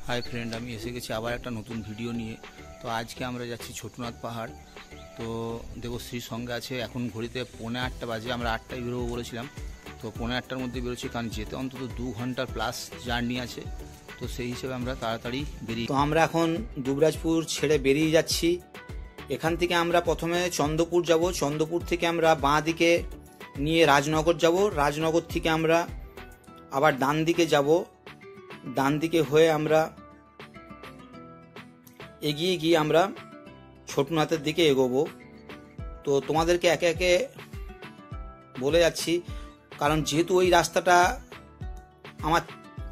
Hi friend, আমি এসে গেছি আবার একটা নতুন ভিডিও নিয়ে। তো আজকে আমরা যাচ্ছি ছোটনাথ পাহাড়। তো দেবশ্রীর সঙ্গে আছে। এখন ঘড়িতে 8:45 বাজে। আমরা 8টায় বেরোবো বলেছিলাম, তো 8:45টার মধ্যে বেরোচ্ছি, কারণ যেতে অন্তত 2 ঘন্টার প্লাস জার্নি আছে। তো সেই হিসেবে আমরা তাড়াতাড়ি বেরিয়ে। তো আমরা এখন দুবরাজপুর ছেড়ে বেরিয়ে যাচ্ছি। এখান থেকে আমরা প্রথমে চন্দ্রপুর যাব। চন্দ্রপুর থেকে আমরা বাঁ দিকে নিয়ে রাজনগর যাব। রাজনগর থেকে আমরা আবার ডান দিকে যাব। ডান দিকে হয়ে আমরা এগিয়ে গিয়ে আমরা ছোটনাথের দিকে এগোবো। তো তোমাদেরকে একে একে বলে যাচ্ছি, কারণ যেহেতু ওই রাস্তাটা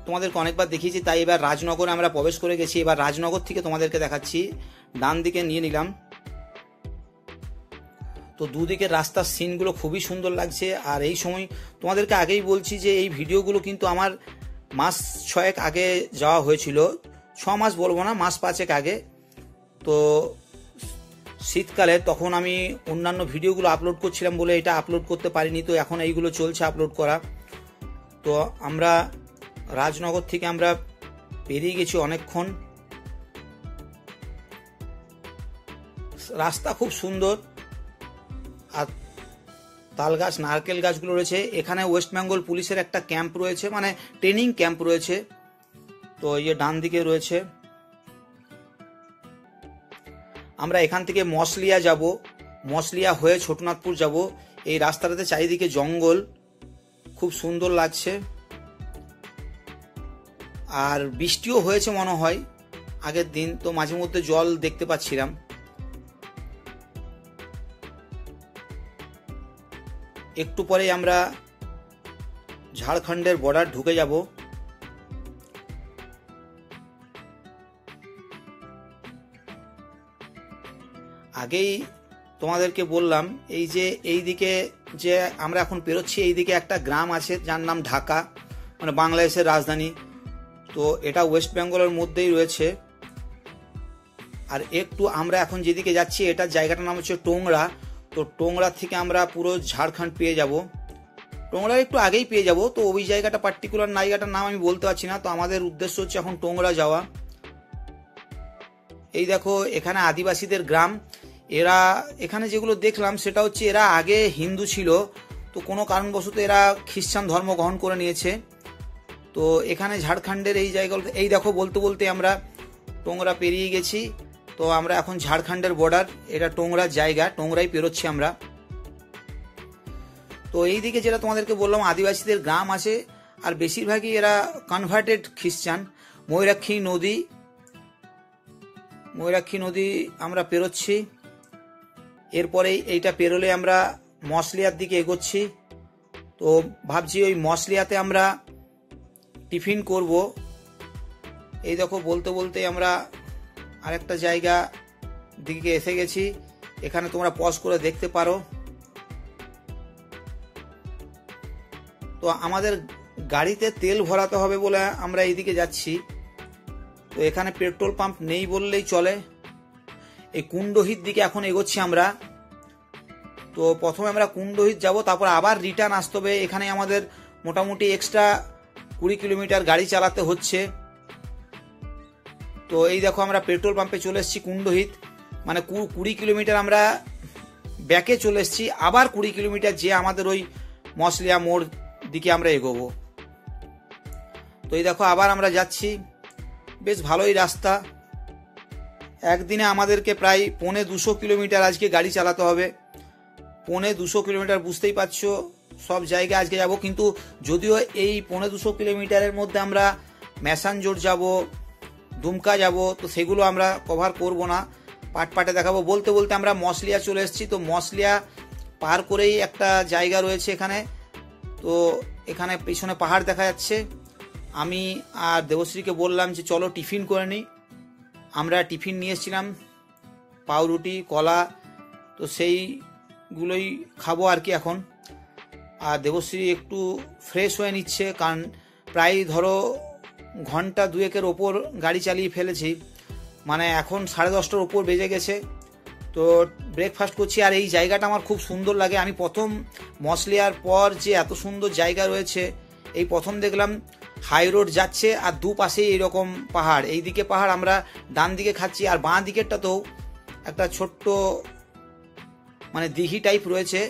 তোমাদেরকে অনেকবার দেখিয়েছি, তাই এবার রাজনগরে আমরা প্রবেশ করে গেছি। এবার রাজনগর থেকে তোমাদেরকে দেখাচ্ছি। ডান দিকে নিয়ে নিলাম। তো দুদিকের রাস্তার সিনগুলো খুবই সুন্দর লাগছে। আর এই সময় তোমাদেরকে আগেই বলছি যে এই ভিডিওগুলো কিন্তু আমার মাস 6 আগে যাওয়া হয়েছিল। 6 মাস বলবো না, মাস 5 আগে। তো শীতকালে তখন আমি অন্যান্য ভিডিওগুলো আপলোড করছিলাম বলে এটা আপলোড করতে পারিনি। তো এখন এইগুলো চলছে আপলোড করা। তো আমরা রাজনগর থেকে আমরা পেরিয়ে গেছি অনেকক্ষণ। রাস্তা খুব সুন্দর, আর তাল গাছ, নারকেল গাছগুলো রয়েছে। এখানে ওয়েস্ট বেঙ্গল পুলিশের একটা ক্যাম্প রয়েছে, মানে ট্রেনিং ক্যাম্প রয়েছে। তো এই ডান দিকে রয়েছে। আমরা এখান থেকে মসলিয়া যাব। মসলিয়া হয়ে ছোটনাথপুর যাব। এই রাস্তাটাতে চারিদিকে জঙ্গল, খুব সুন্দর লাগছে। আর বৃষ্টিও হয়েছে মনে হয় আগের দিন, তো মাঝে মধ্যে জল দেখতে পাচ্ছিলাম। একটু পরে আমরা ঝাড়খণ্ডের বর্ডার ঢুকে যাব। আগেই তোমাদেরকে বললাম এই যে এই দিকে যে আমরা এখন পেরোচ্ছি, এই দিকে একটা গ্রাম আছে যার নাম ঢাকা, মানে বাংলাদেশের রাজধানী। তো এটা ওয়েস্ট বেঙ্গলের মধ্যেই রয়েছে। আর একটু আমরা এখন যেদিকে যাচ্ছি, এটা জায়গাটার নাম হচ্ছে টোংরা। তো টোংরা থেকে আমরা পুরো ঝাড়খণ্ড পেয়ে যাব। টোংরা একটু আগেই পেয়ে যাব। তো ওই জায়গাটা পার্টিকুলার জায়গাটার নাম আমি বলতে পারছি না। তো আমাদের উদ্দেশ্য হচ্ছে এখন টোংরা যাওয়া। এই দেখো, এখানে আদিবাসীদের গ্রাম। এরা এখানে যেগুলো দেখলাম সেটা হচ্ছে এরা আগে হিন্দু ছিল, তো কোনো কারণবশত এরা খ্রিস্টান ধর্ম গ্রহণ করে নিয়েছে। তো এখানে ঝাড়খণ্ডের এই জায়গাগুলো, এই দেখো, বলতে বলতে আমরা টোংরা পেরিয়ে গেছি। তো আমরা এখন ঝাড়খণ্ডের বর্ডার, এটা টোংরার জায়গা, টোংরাই পেরোচ্ছি আমরা। তো এই দিকে যেটা তোমাদেরকে বললাম আদিবাসীদের গ্রাম আছে, আর বেশিরভাগই এরা কনভার্টেড খ্রিস্টান। ময়ূরাক্ষী নদী আমরা পেরোচ্ছি। এরপরেই এইটা পেরোলে আমরা মসলিয়ার দিকে এগোচ্ছি। তো ভাবছি ওই মসলিয়াতে আমরা টিফিন করব। এই দেখো, বলতে বলতে আমরা আরেকটা জায়গা দিকে এসে গেছি। এখানে তোমরা পজ করে দেখতে পারো। তো আমাদের গাড়িতে তেল ভরাতে হবে বলে আমরা এইদিকে যাচ্ছি। তো এখানে পেট্রোল পাম্প নেই বললেই চলে। এই কুণ্ডহিত দিকে এখন এগোচ্ছি আমরা। তো প্রথমে আমরা কুণ্ডহিত যাব, তারপর আবার রিটার্ন আসতে হবে। এখানে আমাদের মোটামুটি এক্সট্রা 20 কিলোমিটার গাড়ি চালাতে হচ্ছে। তো এই দেখো, আমরা পেট্রোল পাম্পে চলে এসেছি কুণ্ডহিত, মানে 20 কিলোমিটার আমরা ব্যাকে চলে এসেছি। আবার 20 কিলোমিটার যে আমাদের ওই মসলিয়া মোড় দিকে আমরা এগোবো। তো এই দেখো, আবার আমরা যাচ্ছি। বেশ ভালোই রাস্তা। একদিনে আমাদেরকে প্রায় 250 কিলোমিটার আজকে গাড়ি চালাতে হবে। 250 কিলোমিটার, বুঝতেই পারছো, সব জায়গায় আজকে যাব। কিন্তু যদিও এই 250 কিলোমিটারের মধ্যে আমরা ম্যাসাঞ্জোর যাব, দুমকা যাব, তো সেগুলো আমরা কভার করব না, পাটে দেখাবো। বলতে বলতে আমরা মসলিয়া চলে এসেছি। তো মসলিয়া পার করেই একটা জায়গা রয়েছে এখানে। তো এখানে পিছনে পাহাড় দেখা যাচ্ছে। আমি আর দেবশ্রীকে বললাম যে চলো টিফিন করে নিই। আমরা টিফিন নিয়ে এসেছিলাম, পাউরুটি, কলা, তো সেইগুলোই খাবো আর কি এখন। আর দেবশ্রী একটু ফ্রেশ হয়ে নিচ্ছে, কারণ প্রায় ধরো ঘন্টা 2-এর ওপর গাড়ি চালিয়ে ফেলেছি, মানে এখন 10:30টার ওপর বেজে গেছে। তো ব্রেকফাস্ট করছি। আর এই জায়গাটা আমার খুব সুন্দর লাগে। আমি প্রথম মসলিয়ার পর যে এত সুন্দর জায়গা রয়েছে এই প্রথম দেখলাম। হাই রোড যাচ্ছে আর দুপাশেই এরকম পাহাড়, এইদিকে পাহাড়, আমরা ডান দিকে খাচ্ছি, আর বাঁ দিকেরটাতেও একটা ছোট্ট মানে দিঘি টাইপ রয়েছে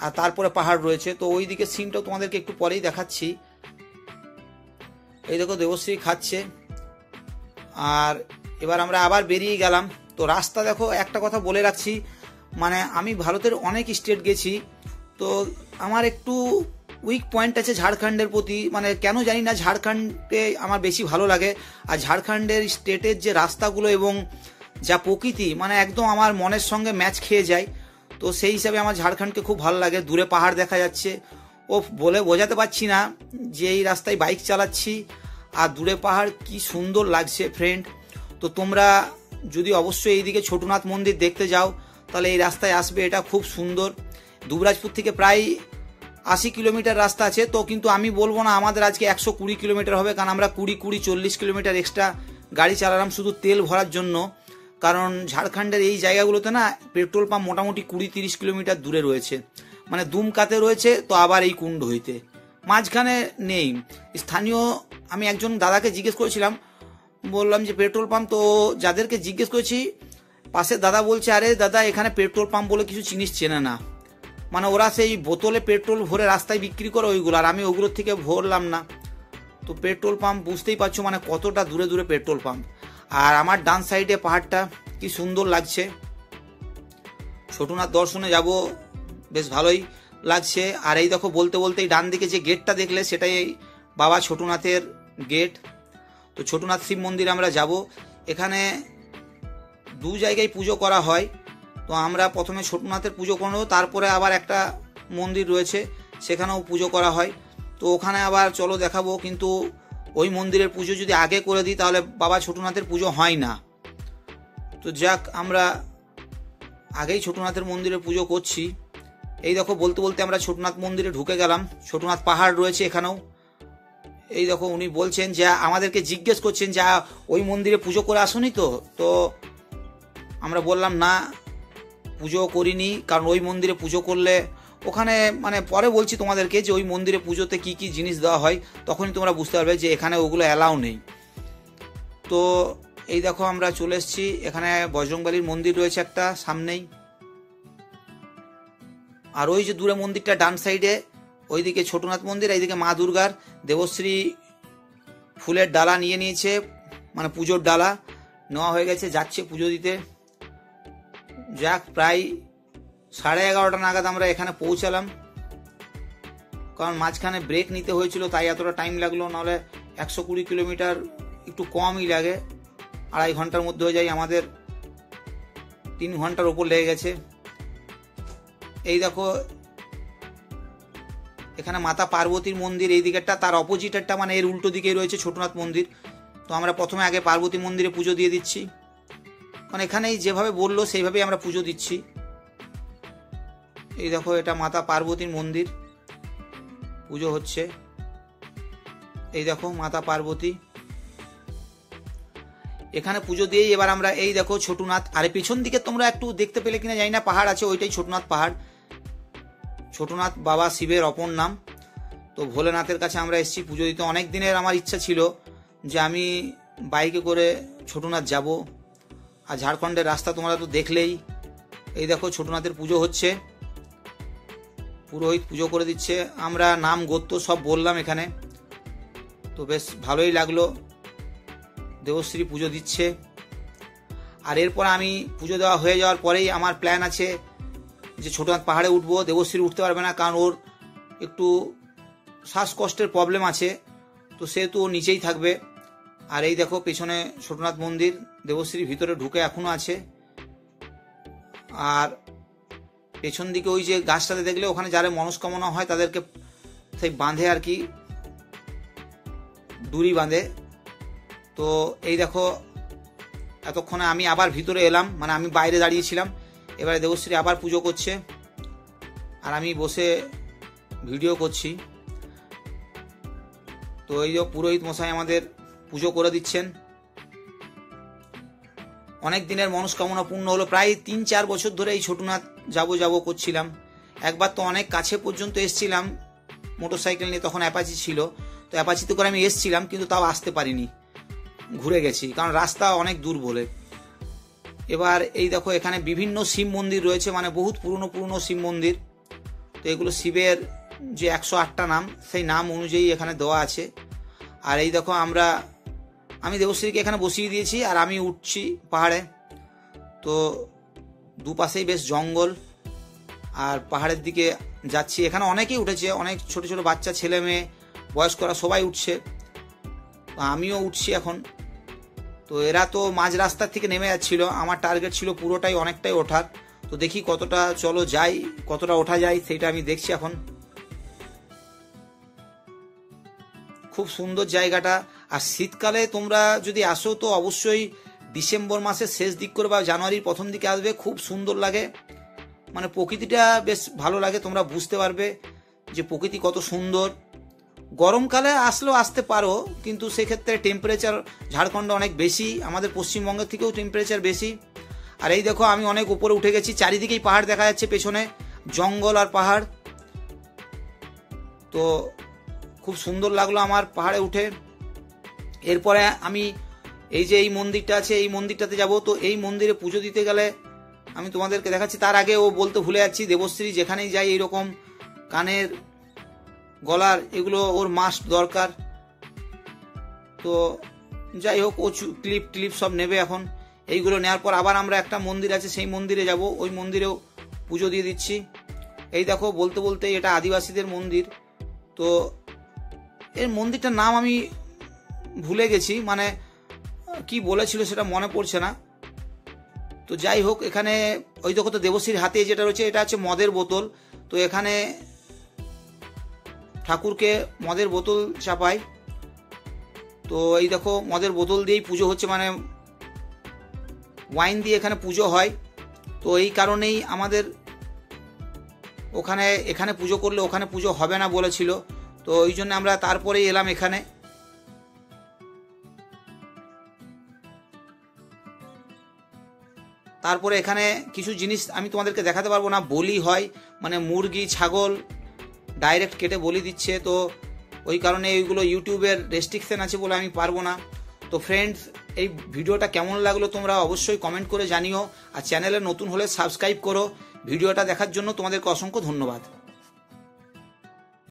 আর তারপরে পাহাড় রয়েছে। তো ওই দিকে সিনটাও তোমাদেরকে একটু পরেই দেখাচ্ছি। এই দেখো দেবশ্রী খাচ্ছে, আর এবার আমরা আবার বেরিয়ে গেলাম। তো রাস্তা দেখো, একটা কথা বলে রাখছি, মানে আমি ভারতের অনেক স্টেট গেছি, তো আমার একটু উইক পয়েন্ট আছে ঝাড়খণ্ডের প্রতি, মানে কেন জানি না, ঝাড়খণ্ডে আমার বেশি ভালো লাগে। আর ঝাড়খণ্ডের স্টেটের যে রাস্তাগুলো এবং যা প্রকৃতি, মানে একদম আমার মনের সঙ্গে ম্যাচ খেয়ে যায়। তো সেই হিসাবে আমার ঝাড়খণ্ডকে খুব ভালো লাগে। দূরে পাহাড় দেখা যাচ্ছে, ও বলে বোঝাতে পারছি না যে এই রাস্তায় বাইক চালাচ্ছি আর দূরে পাহাড় কি সুন্দর লাগছে ফ্রেন্ড। তো তোমরা যদি অবশ্যই এইদিকে ছোটনাথ মন্দির দেখতে যাও তাহলে এই রাস্তায় আসবে, এটা খুব সুন্দর। দুবরাজপুর থেকে প্রায় 80 কিলোমিটার রাস্তা আছে, তো কিন্তু আমি বলবো না আমাদের আজকে 120 কিলোমিটার হবে, কারণ আমরা 20-40 কিলোমিটার এক্সট্রা গাড়ি চালালাম শুধু তেল ভরার জন্য। কারণ ঝাড়খণ্ডের এই জায়গাগুলোতে না পেট্রোল পাম্প মোটামুটি 20-30 কিলোমিটার দূরে রয়েছে, মানে দুমকাতে রয়েছে, তো আবার এই কুণ্ড হইতে মাঝখানে নেই। স্থানীয় আমি একজন দাদাকে জিজ্ঞেস করেছিলাম, বললাম যে পেট্রোল পাম্প, তো যাদেরকে জিজ্ঞেস করেছি পাশের দাদা বলছে, আরে দাদা এখানে পেট্রোল পাম্প বলে কিছু জিনিস চেনে না, মানে ওরা সেই বোতলে পেট্রোল ভরে রাস্তায় বিক্রি করে ওইগুলো, আর আমি ওগুলোর থেকে ভরলাম না। তো পেট্রোল পাম্প বুঝতেই পারছো মানে কতটা দূরে দূরে পেট্রোল পাম্প। আর আমার ডান সাইডে পাহাড়টা কি সুন্দর লাগছে। ছোটনাথ দর্শনে যাব, বেশ ভালোই লাগছে। আর এই দেখো বলতে বলতেই ডান দিকে যে গেটটা দেখলে সেটাই বাবা ছোটনাথের গেট। তো ছোটনাথ শিব মন্দির আমরা যাব। এখানে দু জায়গায় পুজো করা হয়, তো আমরা প্রথমে ছোটনাথের পুজো করবো, তারপরে আবার একটা মন্দির রয়েছে সেখানেও পুজো করা হয়। তো ওখানে আবার চলো দেখাবো, কিন্তু ওই মন্দিরের পুজো যদি আগে করে দিই তাহলে বাবা ছোটনাথের পুজো হয় না। তো যাক, আমরা আগেই ছোটনাথের মন্দিরে পুজো করছি। এই দেখো বলতে বলতে আমরা ছোটনাথ মন্দিরে ঢুকে গেলাম। ছোটনাথ পাহাড় রয়েছে এখানেও। এই দেখো উনি বলছেন যে আমাদেরকে জিজ্ঞেস করছেন যে ওই মন্দিরে পুজো করে আসুনি তো। তো আমরা বললাম না, পুজো করিনি, কারণ ওই মন্দিরে পুজো করলে ওখানে মানে পরে বলছি তোমাদেরকে যে ওই মন্দিরে পুজোতে কি কি জিনিস দেওয়া হয়, তখনই তোমরা বুঝতে পারবে যে এখানে ওগুলো অ্যালাউ নেই। তো এই দেখো আমরা চলে এসেছি, এখানে বজরংবলীর মন্দির রয়েছে একটা সামনেই। আর ওই যে দূরে মন্দিরটা ডান সাইডে, ওইদিকে ছোটনাথ মন্দির, এইদিকে মা দুর্গার। দেবশ্রী ফুলের ডালা নিয়ে নিয়েছে, মানে পুজোর ডালা নেওয়া হয়ে গেছে, যাচ্ছে পুজো দিতে। যাক, প্রায় 11:30 নাগাদ আমরা এখানে পৌঁছালাম, কারণ মাঝখানে ব্রেক নিতে হয়েছিল তাই এতটা টাইম লাগলো, নাহলে 120 কিলোমিটার একটু কমই লাগে, 2.5 ঘন্টার মধ্যে হয়ে যায়, আমাদের 3 ঘন্টার ওপর লেগে গেছে। এই দেখো এখানে মাতা পার্বতীর মন্দির, এই দিকেরটা, তার অপোজিটেরটা মানে এর উল্টো দিকেই রয়েছে ছোটনাথ মন্দির। তো আমরা প্রথমে আগে পার্বতী মন্দিরে পুজো দিয়ে দিচ্ছি, কারণ এখানেই যেভাবে বললো সেইভাবেই আমরা পুজো দিচ্ছি। এই দেখো এটা মাতা পার্বতীর মন্দির, পুজো হচ্ছে। এই দেখো মাতা পার্বতী, এখানে পুজো দিয়েই এবার আমরা এই দেখো ছোটনাথ। আর পিছন দিকে তোমরা একটু দেখতে পেলে কিনা জানি না, পাহাড় আছে, ওইটাই ছোটনাথ পাহাড়। ছোটনাথ বাবা শিবের অপর নাম। তো ভোলেনাথের কাছে আমরা এসেছি পুজো দিতে। অনেক দিনের আমার ইচ্ছা ছিল যে আমি বাইকে করে ছোটনাথ যাব। আর ঝাড়খণ্ডের রাস্তা তোমরা তো দেখলেই। এই দেখো ছোটনাথের পুজো হচ্ছে, পুরোহিত পুজো করে দিচ্ছে, আমরা নাম গোত্র সব বললাম এখানে। তো বেশ ভালোই লাগলো, দেবশ্রী পুজো দিচ্ছে। আর এরপর আমি পুজো দেওয়া হয়ে যাওয়ার পরেই আমার প্ল্যান আছে যে ছোটনাথ পাহাড়ে উঠবো। দেবশ্রী উঠতে পারবে না, কারণ ওর একটু শ্বাসকষ্টের প্রবলেম আছে, তো সেহেতু ও নিচেই থাকবে। আর এই দেখো পেছনে ছোটনাথ মন্দির, দেবশ্রী ভিতরে ঢুকে এখনো আছে। আর পেছন দিকে ওই যে গাছটাতে দেখলে, ওখানে যারা মনস্কামনা হয় তাদেরকে সেই বাঁধে আর কি, দড়ি বাঁধে। তো এই দেখো এতক্ষণে আমি আবার ভিতরে এলাম, মানে আমি বাইরে দাঁড়িয়েছিলাম, এবারে দেবশ্রী আবার পুজো করছে আর আমি বসে ভিডিও করছি। তো এই যে পুরোহিত মশাই আমাদের পুজো করে দিচ্ছেন। অনেক দিনের মনস্কামনা পূর্ণ হলো। প্রায় 3-4 বছর ধরে এই ছোটনাথ যাব করছিলাম। একবার তো অনেক কাছে পর্যন্ত এসেছিলাম মোটরসাইকেল নিয়ে, তখন অ্যাপাচি ছিল। তো অ্যাপাচিতে করে আমি এসছিলাম, কিন্তু তাও আসতে পারিনি, ঘুরে গেছি, কারণ রাস্তা অনেক দূর বলে। এবার এই দেখো এখানে বিভিন্ন শিব মন্দির রয়েছে, মানে বহুত পুরনো শিব মন্দির। তো এগুলো শিবের যে 108টা নাম, সেই নাম অনুযায়ী এখানে দেওয়া আছে। আর এই দেখো আমি দেবশ্রীকে এখানে বসিয়ে দিয়েছি, আর আমি উঠছি পাহাড়ে। তো দুপাশেই বেশ জঙ্গল, আর পাহাড়ের দিকে যাচ্ছি। এখানে অনেকেই উঠেছে, অনেক ছোট ছোট বাচ্চা, ছেলে মেয়ে, বয়স্করা সবাই উঠছে, আমিও উঠছি এখন। তো এরা তো মাঝ রাস্তার থেকে নেমে যাচ্ছিল, আমার টার্গেট ছিল পুরোটাই অনেকটাই ওঠার। তো দেখি কতটা কতটা ওঠা যায় সেটা আমি দেখছি এখন। খুব সুন্দর জায়গাটা। আর শীতকালে তোমরা যদি আসো তো অবশ্যই ডিসেম্বর মাসের শেষ দিক করে বা জানুয়ারির প্রথম দিকে আসবে, খুব সুন্দর লাগে, মানে প্রকৃতিটা বেশ ভালো লাগে, তোমরা বুঝতে পারবে যে প্রকৃতি কত সুন্দর। গরমকালে আসলেও আসতে পারো, কিন্তু সেক্ষেত্রে টেম্পারেচার ঝাড়খণ্ডে অনেক বেশি, আমাদের পশ্চিমবঙ্গের থেকেও টেম্পারেচার বেশি। আর এই দেখো আমি অনেক উপরে উঠে গেছি, চারিদিকেই পাহাড় দেখা যাচ্ছে, পেছনে জঙ্গল আর পাহাড়। তো খুব সুন্দর লাগলো আমার পাহাড়ে উঠে। এরপরে আমি এই যে এই মন্দিরটা আছে, এই মন্দিরটাতে যাব। তো এই মন্দিরে পুজো দিতে গেলে আমি তোমাদেরকে দেখাচ্ছি। তার আগে বলতে ভুলে যাচ্ছি, দেবশ্রী যেখানেই যাই এইরকম কানের, গলার, এগুলো ওর মাস্ট দরকার। তো যাই হোক, ও ক্লিপ সব নেবে এখন। এইগুলো নেওয়ার পর আবার আমরা একটা মন্দির আছে, সেই মন্দিরে যাব, ওই মন্দিরেও পুজো দিয়ে দিচ্ছি। এই দেখো বলতে বলতে এটা আদিবাসীদের মন্দির। তো এর মন্দিরটার নাম আমি ভুলে গেছি, মানে কি বলেছিল সেটা মনে পড়ছে না। তো যাই হোক, এখানে ওই দেখো তো দেবশ্রীর হাতে যেটা রয়েছে, এটা হচ্ছে মদের বোতল। তো এখানে ঠাকুরকে মদের বোতল চাপায়। তো এই দেখো মদের বোতল দিয়েই পুজো হচ্ছে, মানে ওয়াইন দিয়ে এখানে পুজো হয়। তো এই কারণেই আমাদের এখানে পুজো করলে ওখানে পুজো হবে না বলেছিল। তো ওই জন্য আমরা তারপরেই এলাম এখানে। তারপরে এখানে কিছু জিনিস আমি তোমাদেরকে দেখাতে পারবো না, বলি হয়, মানে মুরগি, ছাগল ডাইরেক্ট কেটে বলি দিচ্ছে। তো ওই কারণে ওইগুলো ইউটিউবের রেস্ট্রিকশন আছে বলে আমি পারবো না। তো ফ্রেন্ডস, এই ভিডিওটা কেমন লাগলো তোমরা অবশ্যই কমেন্ট করে জানিও, আর চ্যানেলে নতুন হলে সাবস্ক্রাইব করো। ভিডিওটা দেখার জন্য তোমাদেরকে অসংখ্য ধন্যবাদ।